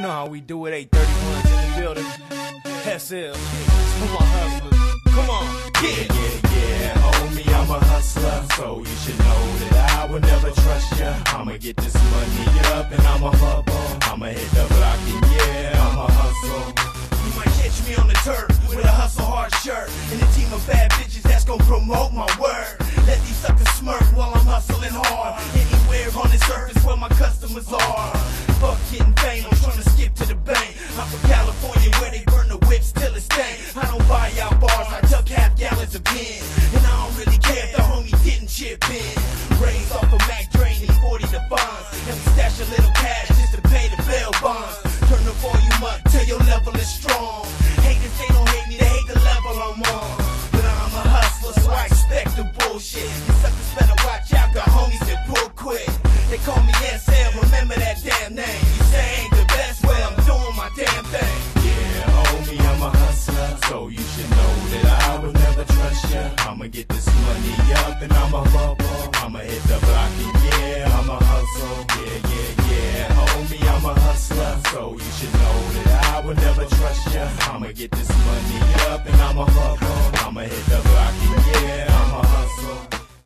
know how we do it, 831's in the building. SL, come on, hustlers, come on, Yeah, homie, I'm a hustler, so you should know that I will never trust ya. I'ma get this money up and I'ma bubble. I'ma hit the block and yeah, I'ma hustle. You might catch me on the turf with a hustle hard shirt and a team of bad bitches that's gon' promote my word. Let these suckers smirk while I'm hustling hard. Anywhere on this earth is where my customers are. Fuck getting fame, I'm tryna skip to the bank. I'm from California where they burn the whips till it's stained. I don't buy out bars, I tuck half gallons of gin. And I don't really care if the homie didn't chip in. Raise off a Mac drain and 40 the bonds. And we stash a little cash just to pay the bail bonds. Turn the volume up till your level is strong. Haters, they don't hate me, they hate the level I'm on. But I'm a hustler, so I expect the bullshit. You suckers better watch out, got homies that pull quick. They call me SL, remember that damn name. You say I ain't the best, well I'm doing my damn thing. Yeah, homie, I'm a hustler, so you should know that I will never trust ya. I'ma get this money up and I'ma bubble. I'ma hit the block and yeah, I'ma hustle. Yeah, homie, I'm a hustler, so you should know that I will never trust ya. I'ma get this money up and I'ma bubble. I'ma hit the block and yeah, I'ma hustle.